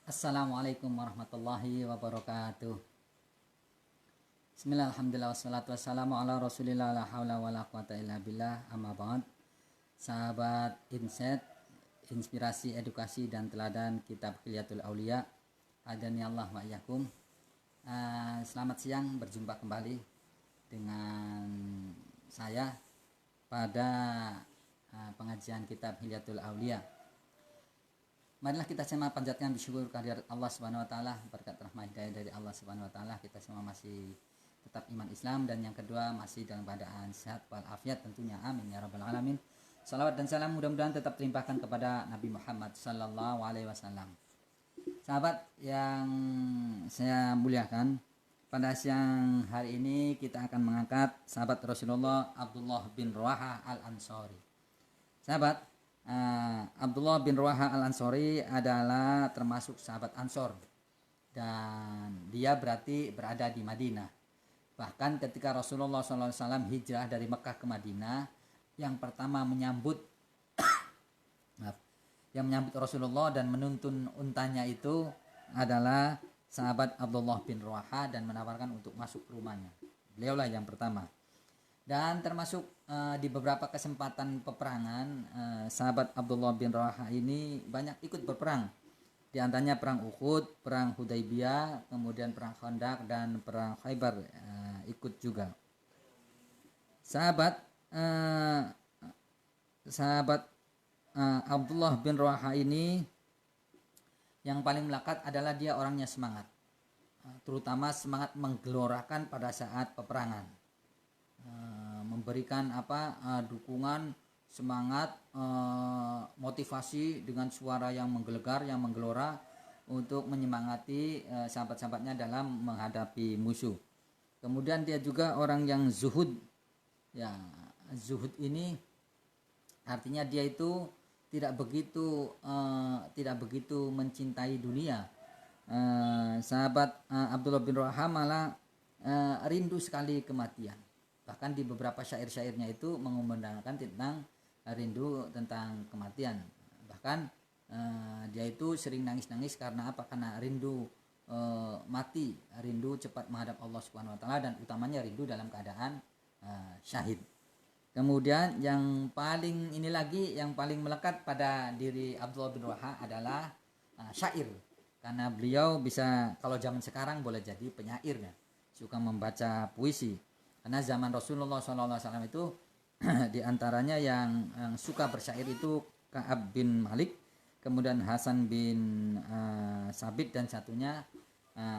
Assalamualaikum warahmatullahi wabarakatuh. Bismillah, alhamdulillah, wassalatu wassalamu ala rasulillah, la hawla wa la quwata illa billah, amma ba'd. Sahabat Inset, inspirasi, edukasi, dan teladan kitab Hilyatul Aulia, adani Allah wa iyyakum. Selamat siang, berjumpa kembali dengan saya pada pengajian kitab Hilyatul Aulia. Marilah kita semua panjatkan bersyukur kehadirat Allah Subhanahu wa taala, berkat rahmat hidayah dari Allah Subhanahu wa taala kita semua masih tetap iman Islam, dan yang kedua masih dalam keadaan sehat walafiat tentunya, amin ya rabbal alamin. Salawat dan salam mudah-mudahan tetap terlimpahkan kepada Nabi Muhammad sallallahu alaihi wasallam. Sahabat yang saya muliakan, pada siang hari ini kita akan mengangkat sahabat Rasulullah Abdullah bin Rawaha al-Ansori. Sahabat, Abdullah bin Rawaha al-Ansori adalah termasuk sahabat Ansor, dan dia berarti berada di Madinah. Bahkan ketika Rasulullah SAW hijrah dari Mekah ke Madinah, yang pertama menyambut Rasulullah dan menuntun untanya itu adalah sahabat Abdullah bin Rawaha, dan menawarkan untuk masuk ke rumahnya. Beliaulah yang pertama. Dan termasuk di beberapa kesempatan peperangan, sahabat Abdullah bin Rawaha ini banyak ikut berperang. Di antaranya perang Uhud, perang Hudaybiyah, kemudian perang Khandaq, dan perang Khaybar ikut juga. Sahabat Abdullah bin Rawaha ini yang paling melekat adalah dia orangnya semangat, terutama semangat menggelorakan pada saat peperangan. Memberikan dukungan, semangat, motivasi dengan suara yang menggelegar, yang menggelora untuk menyemangati sahabat-sahabatnya dalam menghadapi musuh. Kemudian dia juga orang yang zuhud. Ya, zuhud ini artinya dia itu tidak begitu mencintai dunia. Sahabat Abdullah bin Rawaha malah rindu sekali kematian. Bahkan di beberapa syair-syairnya itu mengumandangkan tentang rindu tentang kematian. Bahkan dia itu sering nangis-nangis karena apa? Karena rindu mati, rindu cepat menghadap Allah Subhanahu wa taala, dan utamanya rindu dalam keadaan syahid. Kemudian yang paling melekat pada diri Abdullah bin Rawaha adalah syair. Karena beliau bisa, kalau zaman sekarang boleh jadi penyair ya, suka membaca puisi. Karena zaman Rasulullah SAW itu diantaranya yang suka bersyair itu Ka'ab bin Malik, kemudian Hasan bin Sabit, dan satunya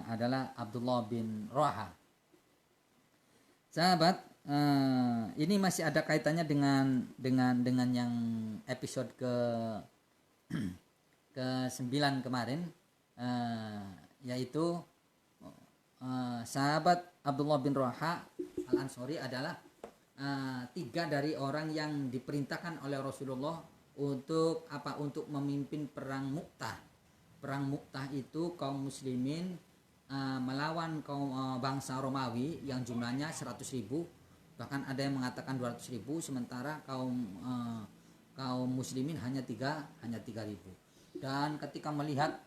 adalah Abdullah bin Rawaha. Sahabat, ini masih ada kaitannya dengan yang episode ke-9 kemarin, yaitu sahabat Abdullah bin Rawaha al-Ansori adalah 3 dari orang yang diperintahkan oleh Rasulullah untuk memimpin perang Mu'tah. Perang Mu'tah itu kaum muslimin melawan kaum bangsa Romawi yang jumlahnya 100.000, bahkan ada yang mengatakan 200.000, sementara kaum muslimin hanya 3.000. Dan ketika melihat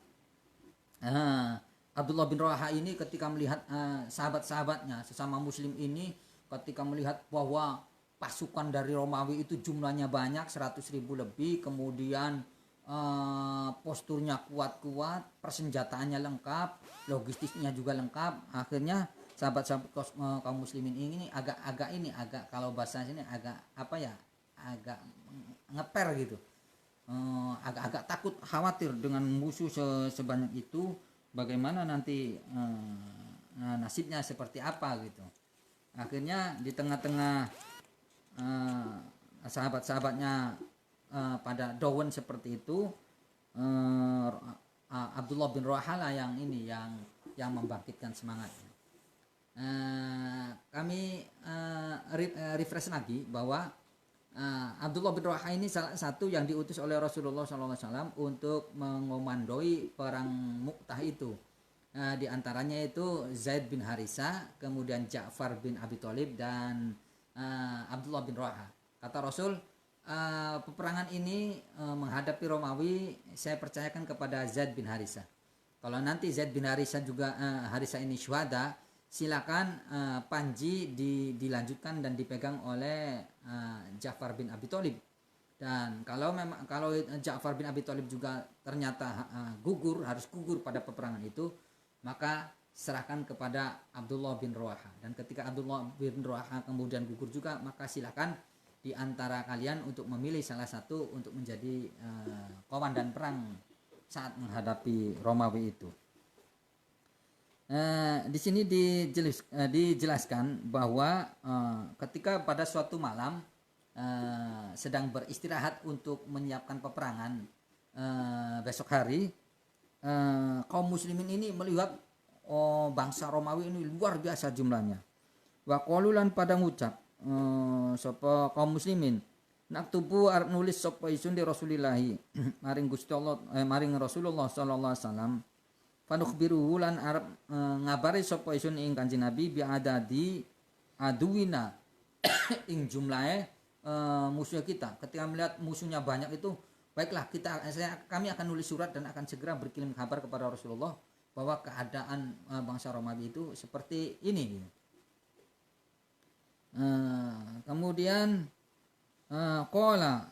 Abdullah bin Rawaha ini, ketika melihat sahabat-sahabatnya sesama muslim ini, ketika melihat bahwa pasukan dari Romawi itu jumlahnya banyak, 100.000 lebih, kemudian posturnya kuat-kuat, persenjataannya lengkap, logistiknya juga lengkap, akhirnya sahabat-sahabat kaum muslimin ini agak kalau bahasa sini agak ngeper gitu, agak takut, khawatir dengan musuh sebanyak itu, bagaimana nanti nasibnya seperti apa gitu. Akhirnya di tengah-tengah sahabat-sahabatnya pada dawan seperti itu, Abdullah bin Rawaha lah yang membangkitkan semangatnya. Kami refresh lagi bahwa Abdullah bin Rawaha ini salah satu yang diutus oleh Rasulullah SAW untuk mengomandoi perang Mu'tah itu. Di antaranya itu Zaid bin Harisa, kemudian Ja'far bin Abi Thalib, dan Abdullah bin Rawaha. Kata Rasul, peperangan ini menghadapi Romawi, saya percayakan kepada Zaid bin Harisa. Kalau nanti Zaid bin Harithah juga Harithah ini syuhada, silakan panji dilanjutkan dan dipegang oleh Ja'far bin Abi Thalib. Dan kalau Ja'far bin Abi Thalib juga ternyata harus gugur pada peperangan itu, maka serahkan kepada Abdullah bin Rawaha. Dan ketika Abdullah bin Rawaha kemudian gugur juga, maka silakan di antara kalian untuk memilih salah satu untuk menjadi komandan perang saat menghadapi Romawi itu. Di sini dijelaskan bahwa ketika pada suatu malam sedang beristirahat untuk menyiapkan peperangan besok hari, kaum muslimin ini melihat bangsa Romawi ini luar biasa jumlahnya. Wa qalulan pada ngucap sapa kaum muslimin, naktubu arep nulis sapa isun di Rasulillahi maring Gusti Allah maring Rasulullah sallallahu alaihi wasallam, fanukhbiruhu lan arep ngabari sapa isun ing Kanjeng Nabi bi adadi aduwina ing jumlahe musuh kita. Ketika melihat musuhnya banyak itu, baiklah kami akan nulis surat dan akan segera berkirim kabar kepada Rasulullah bahwa keadaan bangsa Romawi itu seperti ini. Kemudian qala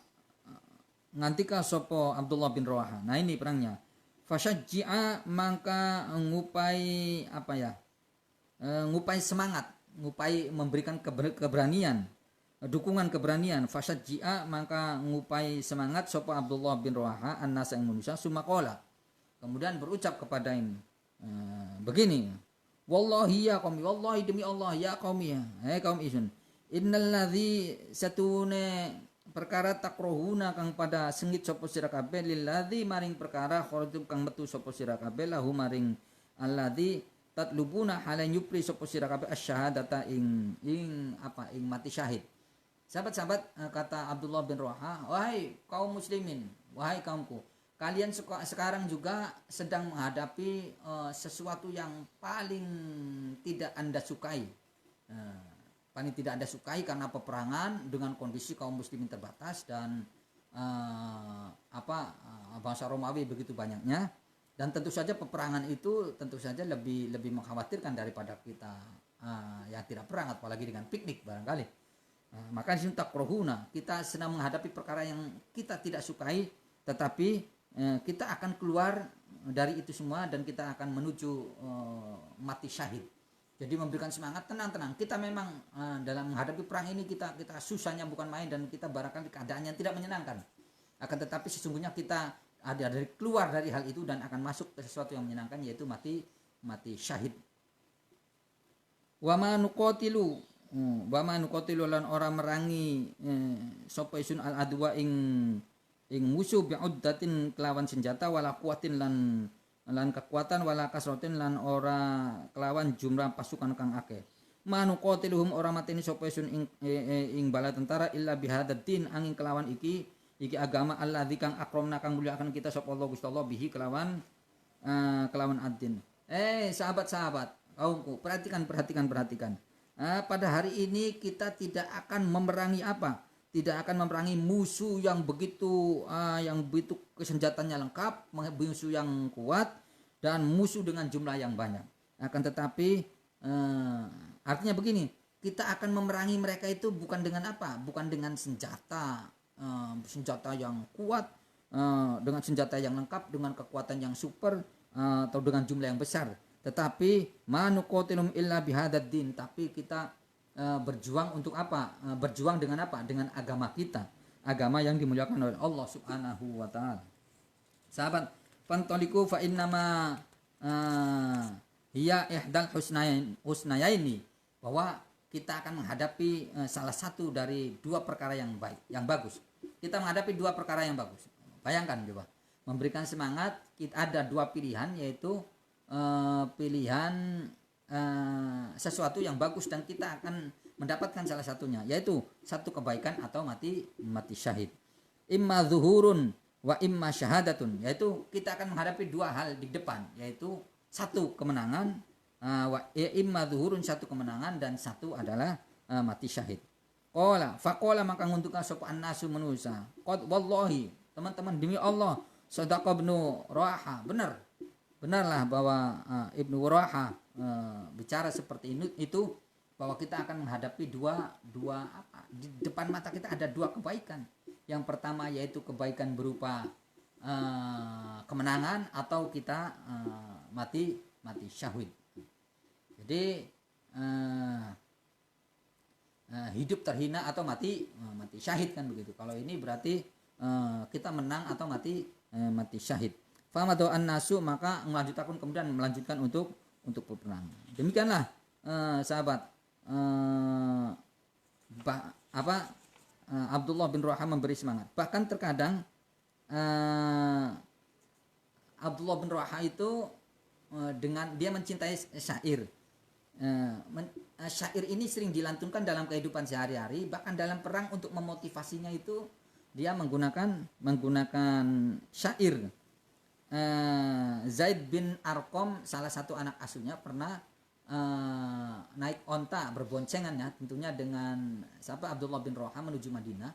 ngantika sopo Abdullah bin Rawaha. Nah ini perangnya. Fasyajji'a maka ngupai ngupai semangat, ngupai memberikan keberanian, dukungan keberanian. Fasyajji'a maka ngupai semangat sopo Abdullah bin Rawaha an-nasa ing manusia sumakola. Kemudian berucap kepada ini begini, wallahi ya qaumi, wallahi demi Allah ya qaumi, kaum isun, innalladzi satune perkara takrohuna kang pada sengit sapa sira kabeh lilladzi maring perkara kharajum kang metu sapa sira kabeh lahu maring alladzi tatlubuna halan yupri sapa sira kabeh asyhadata ing mati syahid. Sahabat-sahabat, kata Abdullah bin Rawaha, wahai kaum muslimin, wahai kaumku, kalian sekarang juga sedang menghadapi sesuatu yang paling tidak Anda sukai. Paling tidak Anda sukai karena peperangan dengan kondisi kaum muslimin terbatas dan bangsa Romawi begitu banyaknya. Dan tentu saja peperangan itu tentu saja lebih mengkhawatirkan daripada kita yang tidak perang, apalagi dengan piknik barangkali. Maka di sini takrohuna, kita sedang menghadapi perkara yang kita tidak sukai, tetapi kita akan keluar dari itu semua dan kita akan menuju mati syahid. Jadi memberikan semangat, tenang. Kita memang dalam menghadapi perang ini kita susahnya bukan main dan kita barangkali keadaannya tidak menyenangkan. Akan tetapi sesungguhnya kita ada keluar dari hal itu dan akan masuk ke sesuatu yang menyenangkan, yaitu mati syahid. Wa ma nuqatilu lan ora merangi sapa isun al adwa ing musuh bi'uddatin kelawan senjata wala kuatin lan kekuatan wala kasrotin lan ora kelawan jumlah pasukan kang akeh. Manu qatiluhum ora mateni sapa sun ing bala tentara illa bihadatin angin kelawan iki agama alladzi kang akromna kang muliakan kita sapa Allah Gusti Allah bihi kelawan ad-din. Sahabat-sahabat kaumku, perhatikan. Pada hari ini kita tidak akan memerangi tidak akan memerangi musuh yang begitu kesenjataannya lengkap, musuh yang kuat dan musuh dengan jumlah yang banyak. Akan tetapi artinya begini, kita akan memerangi mereka itu bukan dengan bukan dengan senjata yang kuat, dengan senjata yang lengkap, dengan kekuatan yang super atau dengan jumlah yang besar, tetapi manuqatilum illa bihadaddin, tapi kita berjuang untuk berjuang dengan dengan agama kita, agama yang dimuliakan oleh Allah Subhanahu wa taala. Sahabat, fantaliku fa innama hiya ihdal husnayaini, bahwa kita akan menghadapi salah satu dari dua perkara yang bagus. Kita menghadapi dua perkara yang bagus. Bayangkan coba, memberikan semangat, kita ada dua pilihan, yaitu pilihan sesuatu yang bagus dan kita akan mendapatkan salah satunya, yaitu satu kebaikan atau mati syahid. Imma zuhurun wa imma syahadatun, yaitu kita akan menghadapi dua hal di depan, yaitu satu kemenangan, imma zuhurun satu kemenangan dan satu adalah mati syahid. Faqala maka nguntukkan sapa annasu manusa. Qad wallahi, teman-teman, demi Allah, sadaqa ibnu Rawaha, benar benarlah bahwa Ibnu Waraha bicara seperti itu, bahwa kita akan menghadapi dua di depan mata kita ada dua kebaikan. Yang pertama yaitu kebaikan berupa kemenangan, atau kita mati syahid. Jadi hidup terhina atau mati syahid, kan begitu. Kalau ini berarti kita menang atau mati syahid. Famadu an-nasu, maka melanjutkan untuk berperang. Demikianlah sahabat Abdullah bin Rawaha memberi semangat. Bahkan terkadang Abdullah bin Rawaha itu dengan dia mencintai syair. Syair ini sering dilantunkan dalam kehidupan sehari-hari, bahkan dalam perang untuk memotivasinya itu dia menggunakan syair. Zaid bin Arqam, salah satu anak asuhnya, pernah naik onta berboncengan, ya tentunya dengan Abdullah bin Rawaha menuju Madinah.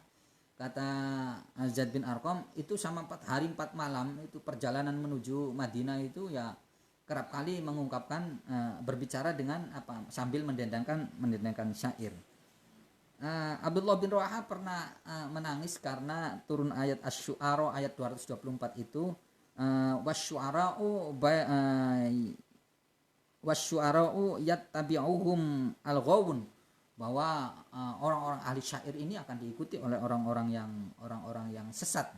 Kata Zaid bin Arqam, itu sama 4 hari 4 malam itu perjalanan menuju Madinah itu ya kerap kali mengungkapkan berbicara dengan sambil mendendangkan syair. Abdullah bin Rawaha pernah menangis karena turun ayat Asy-Syu'ara ayat 224 itu, wasyu'ara'u yattabi'uhum al-ghawun, bahwa orang-orang ahli syair ini akan diikuti oleh orang-orang yang sesat.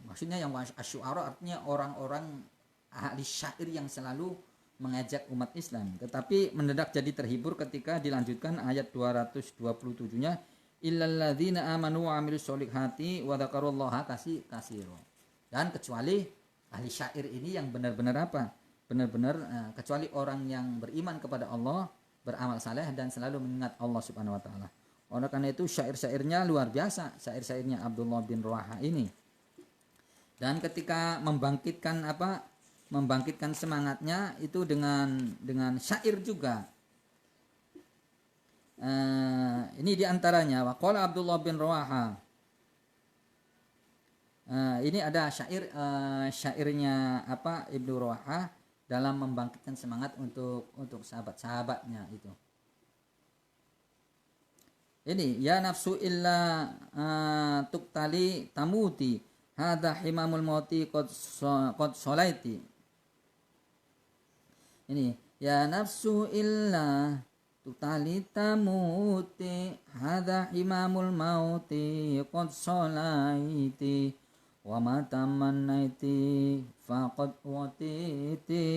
Maksudnya yang asy-syu'ara artinya orang-orang ahli syair yang selalu mengajak umat Islam. Tetapi mendadak jadi terhibur ketika dilanjutkan ayat 227-nya, illalladzina amanu wa 'amilus solihati wa dzakarullaha katsira. Dan kecuali ahli syair ini yang benar-benar kecuali orang yang beriman kepada Allah, beramal saleh dan selalu mengingat Allah Subhanahu wa taala. Oleh karena itu syair-syairnya luar biasa, syair-syairnya Abdullah bin Rawaha ini. Dan ketika membangkitkan semangatnya itu dengan syair juga. Ini diantaranya waqala Abdullah bin Rawaha. Ini ada syairnya Ibnu Rawaha dalam membangkitkan semangat untuk sahabat-sahabatnya itu. Ini ya nafsu illa tuktali tamuti hadza himamul mauti qad solaiti. Ini ya nafsu illa tuktali tamuti hadza himamul mauti qad solaiti wa ma tamannaiti faqad watiti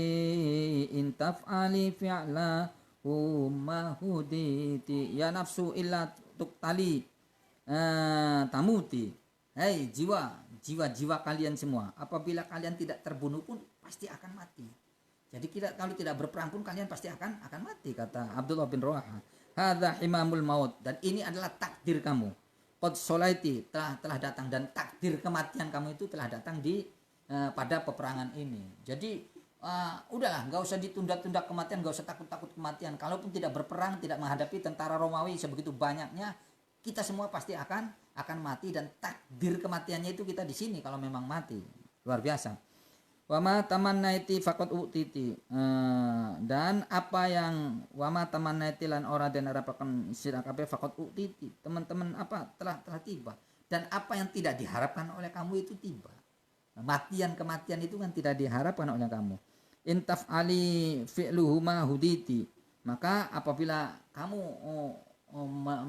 in taf'ali fi'la humma huditi ya nafsu illa tuktali tamuti. Hei jiwa kalian semua, apabila kalian tidak terbunuh pun pasti akan mati. Jadi kalau tidak berperang pun kalian pasti akan mati, kata Abdullah bin Rawaha. Hadza himamul maut, dan ini adalah takdir kamu. Qad solaiti, telah datang, dan takdir kematian kamu itu telah datang pada peperangan ini. Jadi udahlah, nggak usah ditunda-tunda kematian, nggak usah takut-takut kematian. Kalaupun tidak berperang, tidak menghadapi tentara Romawi sebegitu banyaknya, kita semua pasti akan mati, dan takdir kematiannya itu kita di sini kalau memang mati. Luar biasa. Wama tamannaiti faqad utiti. Dan apa yang wama tamannaiti lan ora den harapaken sira kabeh faqad utiti. Teman-teman telah tiba. Dan apa yang tidak diharapkan oleh kamu itu tiba. Kematian itu kan tidak diharapkan oleh kamu. Intaf ali fi'luhuma huditi. Maka apabila kamu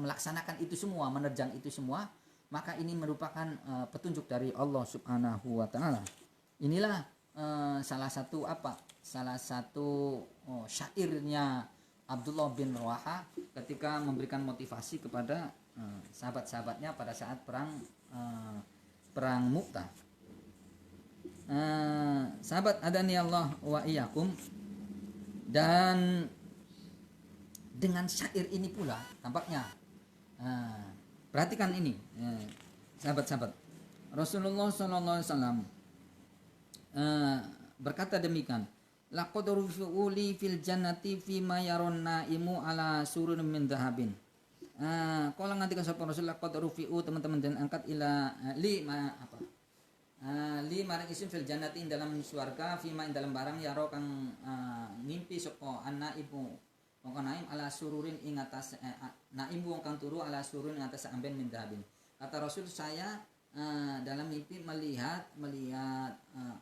melaksanakan itu semua, menerjang itu semua, maka ini merupakan petunjuk dari Allah Subhanahu wa taala. Inilah salah satu syairnya Abdullah bin Rawaha ketika memberikan motivasi kepada sahabat-sahabatnya pada saat perang Mu'tah. Sahabat adani Allah wa iyyakum, dan dengan syair ini pula tampaknya perhatikan ini sahabat-sahabat, Rasulullah sallallahu alaihi wasallam berkata demikian, laqad rufi'uli fil jannati fi ma yaron naimu ala surun min dhahabin. Kalau nganti sapa Rasul laqad rufi'u, teman-teman, dan angkat ila li maring isim fil jannati ing dalam swarga fima ing dalam barang yaro kang ngimpi sapa ibu mongko naim ala sururin ing atas naim wong kang turu ala sururin ing atas amben min dahabin. Kata Rasul, saya dalam mimpi melihat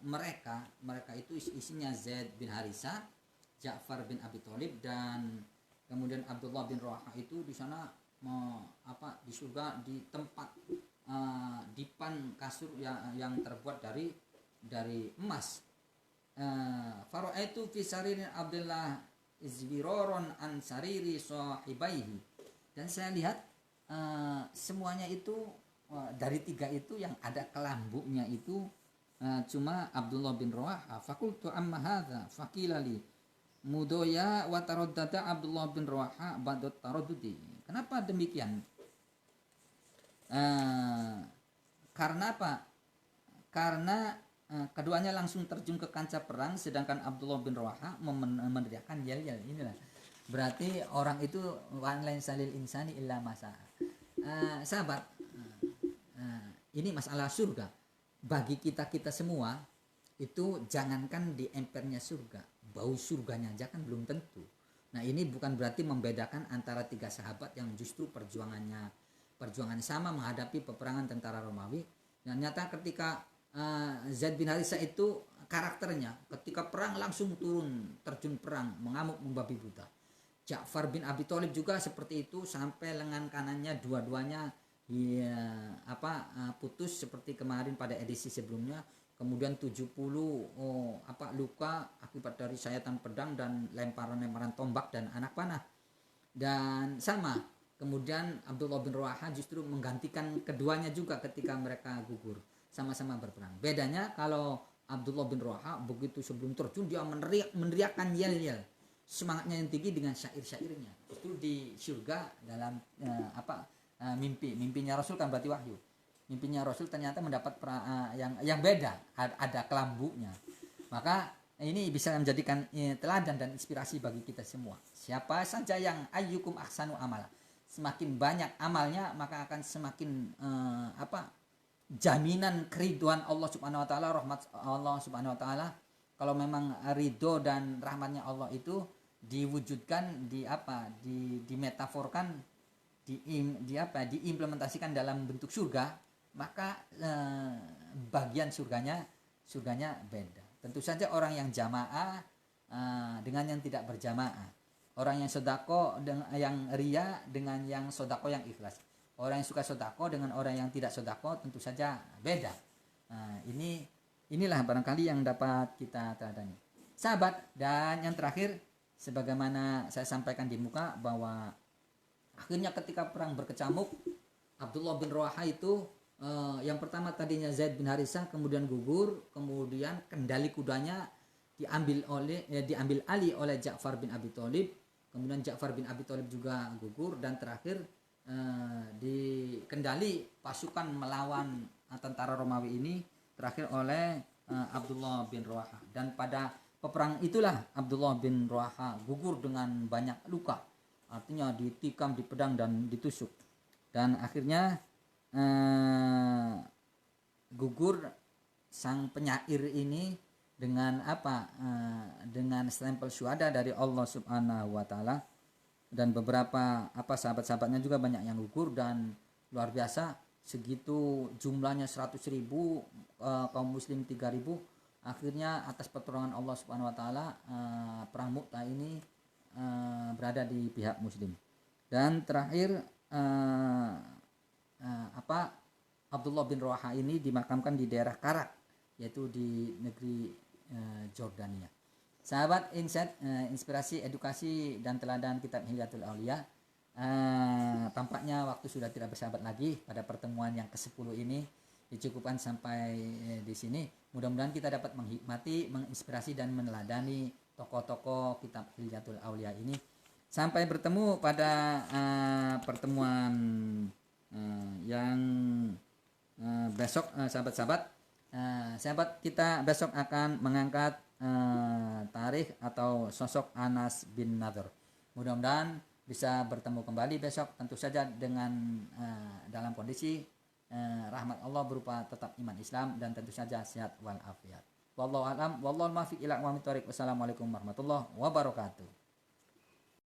mereka itu isinya Zaid bin Harisa, Ja'far bin Abi Thalib, dan kemudian Abdullah bin Rawaha itu di sana di surga di tempat dipan kasur yang terbuat dari emas. Fara'aitu fi saririn Abdullah izwiroron an sariri sahibaihi, dan saya lihat semuanya itu dari tiga itu yang ada kelambunya itu cuma Abdullah bin Rawaha. Fakultu amma hadza faqilali mudoya wa taraddada Abdullah bin Rawaha ba'da taraddudi. Kenapa demikian? Karena apa? Karena keduanya langsung terjun ke kancah perang, sedangkan Abdullah bin Rawaha meneriakkan yel-yel. Inilah berarti orang itu wan lain salil insani illa masa. Sahabat, ini masalah surga. Bagi kita semua itu jangankan di empernya surga, bau surganya aja kan belum tentu. Nah, ini bukan berarti membedakan antara tiga sahabat yang justru perjuangan sama menghadapi peperangan tentara Romawi. Dan nyata ketika Zaid bin Harisa itu karakternya ketika perang langsung turun terjun perang, mengamuk membabi buta. Ja'far bin Abi Thalib juga seperti itu, sampai lengan kanannya dua-duanya putus seperti kemarin pada edisi sebelumnya. Kemudian 70 luka akibat dari sayatan pedang dan lemparan-lemparan tombak dan anak panah. Dan sama, kemudian Abdullah bin Rawaha justru menggantikan keduanya juga ketika mereka gugur, sama-sama berperang. Bedanya kalau Abdullah bin Rawaha begitu sebelum terjun dia meneriakkan yel-yel, semangatnya yang tinggi dengan syair-syairnya. Justru di surga dalam mimpinya Rasul kan berarti wahyu. Mimpinya Rasul ternyata mendapat yang beda, ada kelambunya. Maka ini bisa menjadikan teladan dan inspirasi bagi kita semua. Siapa saja yang ayyukum ahsanu amala, semakin banyak amalnya maka akan semakin jaminan keriduan Allah Subhanahu wa taala, rahmat Allah Subhanahu wa taala. Kalau memang ridho dan rahmatnya Allah itu diwujudkan, dimetaforkan, diimplementasikan dalam bentuk surga, maka bagian surganya beda. Tentu saja orang yang jamaah dengan yang tidak berjamaah, orang yang sodako dengan yang ria dengan yang sodako yang ikhlas, orang yang suka sodako dengan orang yang tidak sodako tentu saja beda. Inilah barangkali yang dapat kita teladani, sahabat. Dan yang terakhir, sebagaimana saya sampaikan di muka, bahwa akhirnya ketika perang berkecamuk, Abdullah bin Rawaha itu yang pertama tadinya Zaid bin Harisa kemudian gugur, kemudian kendali kudanya diambil alih oleh Ja'far bin Abi Thalib, kemudian Ja'far bin Abi Thalib juga gugur, dan terakhir dikendali pasukan melawan tentara Romawi ini terakhir oleh Abdullah bin Rawaha. Dan pada peperang itulah Abdullah bin Rawaha gugur dengan banyak luka, artinya ditikam, dipedang dan ditusuk, dan akhirnya gugur sang penyair ini dengan dengan stempel syuhada dari Allah Subhanahu wa taala. Dan beberapa sahabat-sahabatnya juga banyak yang gugur, dan luar biasa, segitu jumlahnya 100.000, kaum muslim 3.000. Akhirnya atas pertolongan Allah Subhanahu wa taala perang Mu'tah ini berada di pihak muslim. Dan terakhir Abdullah bin Rawaha ini dimakamkan di daerah Karak, yaitu di negeri Jordania. Sahabat Insight, inspirasi, edukasi dan teladan kitab Hilyatul Aulia. Tampaknya waktu sudah tidak bersahabat lagi pada pertemuan yang ke-10 ini. Dicukupkan sampai di sini. Mudah-mudahan kita dapat menghikmati, menginspirasi dan meneladani tokoh-tokoh kitab Hilyatul Aulia ini. Sampai bertemu pada pertemuan yang besok, sahabat-sahabat. Sahabat, kita besok akan mengangkat tarikh atau sosok Anas bin Nadhr. Mudah-mudahan bisa bertemu kembali besok, tentu saja dengan dalam kondisi rahmat Allah berupa tetap iman Islam dan tentu saja sehat walafiat. Wallahu a'lam, wallahu muwaffiq ila aqwamit thoriq. Wassalamualaikum warahmatullahi wabarakatuh.